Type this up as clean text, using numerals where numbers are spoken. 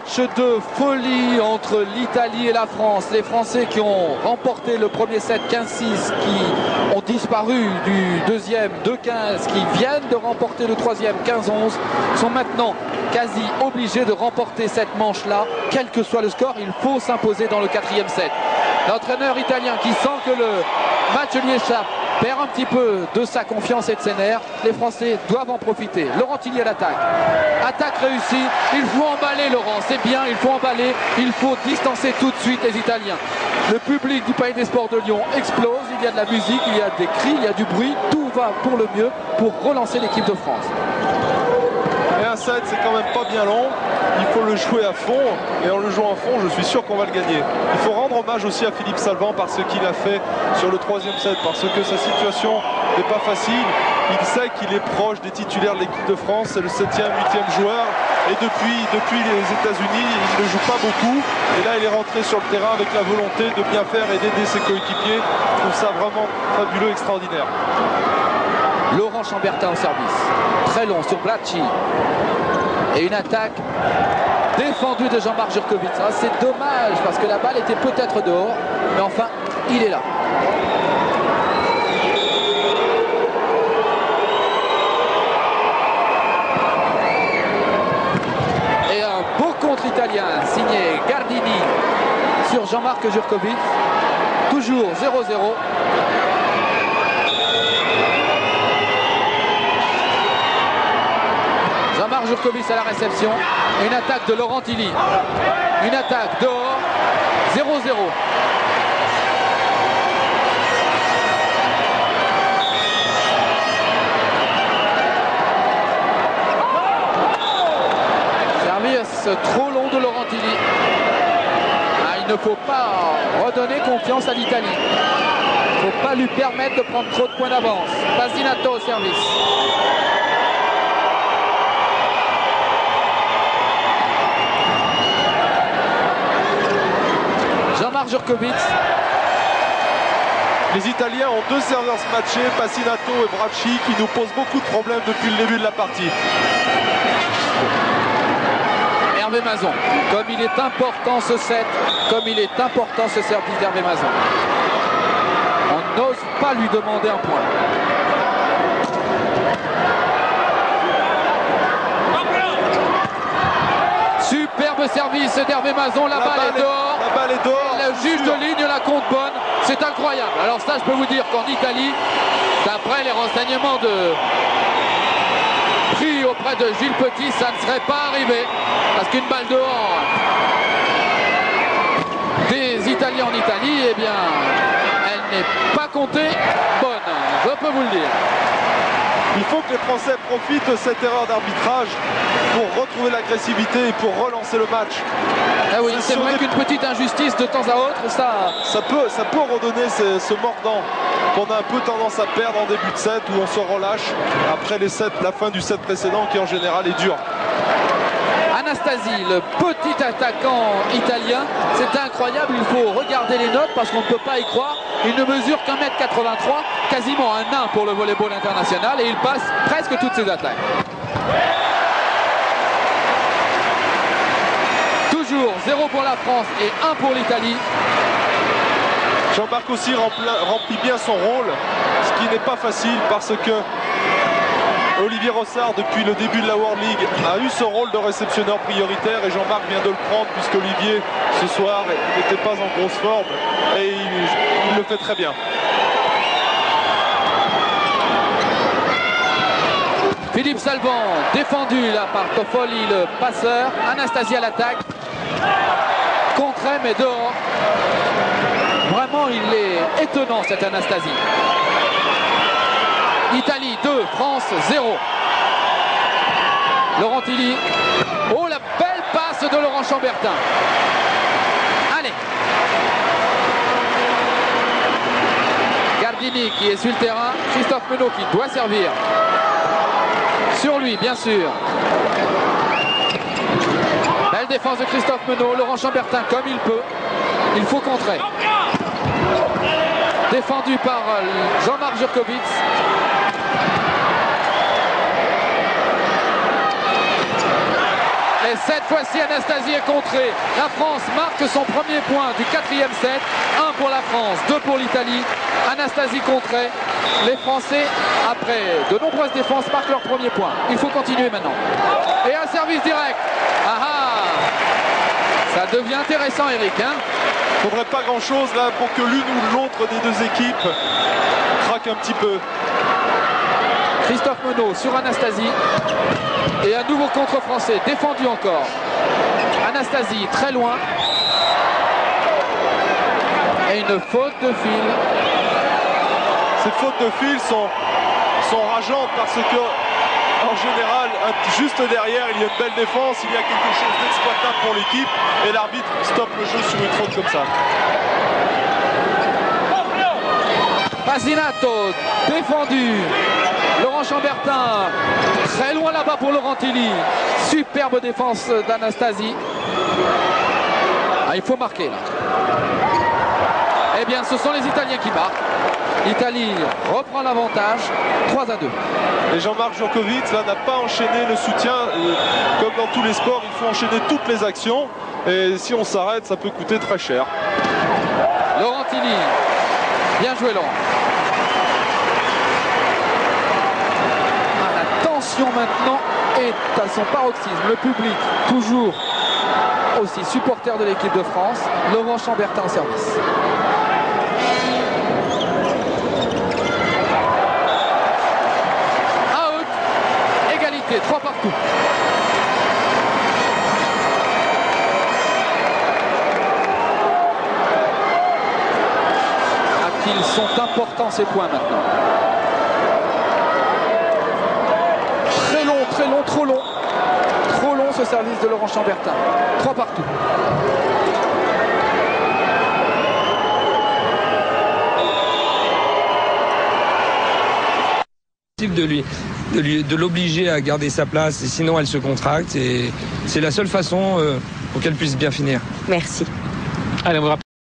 Match de folie entre l'Italie et la France. Les Français qui ont remporté le premier set 15-6, qui ont disparu du deuxième 2-15, qui viennent de remporter le troisième 15-11, sont maintenant quasi obligés de remporter cette manche-là. Quel que soit le score, il faut s'imposer dans le quatrième set. L'entraîneur italien qui sent que le match lui échappe perd un petit peu de sa confiance et de ses nerfs. Les Français doivent en profiter. Laurent Tillier à l'attaque. Attaque réussie. Il faut emballer, Laurent. C'est bien, il faut emballer. Il faut distancer tout de suite les Italiens. Le public du Palais des Sports de Lyon explose. Il y a de la musique, il y a des cris, il y a du bruit. Tout va pour le mieux pour relancer l'équipe de France. Et un set, c'est quand même pas bien long. Il faut le jouer à fond. Et en le jouant à fond, je suis sûr qu'on va le gagner. Il faut rendre hommage aussi à Philippe Salvant par ce qu'il a fait sur le troisième set. Parce que sa situation n'est pas facile. Il sait qu'il est proche des titulaires de l'équipe de France. C'est le 7e, 8e joueur. Et depuis les États-Unis, il ne joue pas beaucoup. Et là, il est rentré sur le terrain avec la volonté de bien faire et d'aider ses coéquipiers. Je trouve ça vraiment fabuleux, extraordinaire. Laurent Chambertin au service. Très long sur Bracci. Et une attaque défendue de Jean-Marc Jurkovic. Ah, c'est dommage parce que la balle était peut-être dehors. Mais enfin, il est là. Et un beau contre italien signé Gardini sur Jean-Marc Jurkovic. Toujours 0-0. Jean-Marc Jurkovic à la réception. Une attaque de Laurent Tilly. Une attaque dehors. 0-0. Service trop long de Laurent Tilly. Il ne faut pas redonner confiance à l'Italie. Il ne faut pas lui permettre de prendre trop de points d'avance. Pasinato au service. Jean-Marc Jurkovic. Les Italiens ont deux serveurs matchés, Pasinato et Bracci, qui nous posent beaucoup de problèmes depuis le début de la partie. Hervé Mazon, comme il est important ce set, comme il est important ce service d'Hervé Mazon. On n'ose pas lui demander un point. Superbe service d'Hervé Mazon, la balle est dehors. La balle est dehors. Le juge de ligne la compte bonne, c'est incroyable. Alors ça, je peux vous dire qu'en Italie, d'après les renseignements pris auprès de Gilles Petit, ça ne serait pas arrivé. Parce qu'une balle dehors des Italiens en Italie, eh bien, elle n'est pas comptée bonne. Je peux vous le dire. Il faut que les Français profitent de cette erreur d'arbitrage pour retrouver l'agressivité et pour relancer le match. Ah oui, c'est vrai qu'une petite injustice de temps à autre, ça peut redonner ce mordant qu'on a un peu tendance à perdre en début de set, où on se relâche après la fin du set précédent qui en général est dur. Anastasi, le petit attaquant italien, c'est incroyable, il faut regarder les notes parce qu'on ne peut pas y croire. Il ne mesure qu'1 m 83, quasiment un nain pour le volleyball international, et il passe presque toutes ses attaques. Toujours 0 pour la France et 1 pour l'Italie. Jean-Marc aussi remplit bien son rôle, ce qui n'est pas facile parce que Olivier Rossard, depuis le début de la World League, a eu ce rôle de réceptionneur prioritaire et Jean-Marc vient de le prendre puisque Olivier, ce soir, n'était pas en grosse forme et il le fait très bien. Philippe Salvant, défendu là par Toffoli, le passeur. Anastasi à l'attaque. Contré, mais dehors. Vraiment, il est étonnant cet Anastasi. Italie 2, France 0. Laurent Tilly. Oh, la belle passe de Laurent Chambertin. Allez. Gardini qui est sur le terrain. Christophe Menot qui doit servir. Sur lui, bien sûr. Belle défense de Christophe Menot. Laurent Chambertin comme il peut. Il faut contrer. Défendu par Jean-Marc Jurkovic. Et cette fois-ci, Anastasie est contrée. La France marque son premier point du 4e set. 1 pour la France, 2 pour l'Italie. Anastasie contrée. Les Français, après de nombreuses défenses, marquent leur premier point. Il faut continuer maintenant. Et un service direct. Ça devient intéressant, Eric. Il ne faudrait pas grand-chose là pour que l'une ou l'autre des deux équipes craque un petit peu. Christophe Monod sur Anastasie. Et un nouveau contre français, défendu encore. Anastasie très loin. Et une faute de fil. Ces fautes de fil sont rageantes parce que en général, juste derrière, il y a une belle défense, il y a quelque chose d'exploitable pour l'équipe et l'arbitre stoppe le jeu sur une faute comme ça. Pasinato, défendu. Laurent Chambertin, très loin là-bas pour Laurent Tilly. Superbe défense d'Anastasie. Il faut marquer là. Eh bien, ce sont les Italiens qui marquent. L'Italie reprend l'avantage, 3-2. Et Jean-Marc Jankovic n'a pas enchaîné le soutien. Comme dans tous les sports, il faut enchaîner toutes les actions. Et si on s'arrête, ça peut coûter très cher. Laurent Tilly, bien joué Laurent. La tension maintenant est à son paroxysme. Le public, toujours aussi supporter de l'équipe de France. Laurent Chambertin en service. Out, égalité, 3 partout. Ils sont importants ces points maintenant. Très long, trop long. Trop long ce service de Laurent Chambertin. 3 partout. De l'obliger à garder sa place et sinon elle se contracte et c'est la seule façon pour qu'elle puisse bien finir. Merci. Allez, on vous rappelle.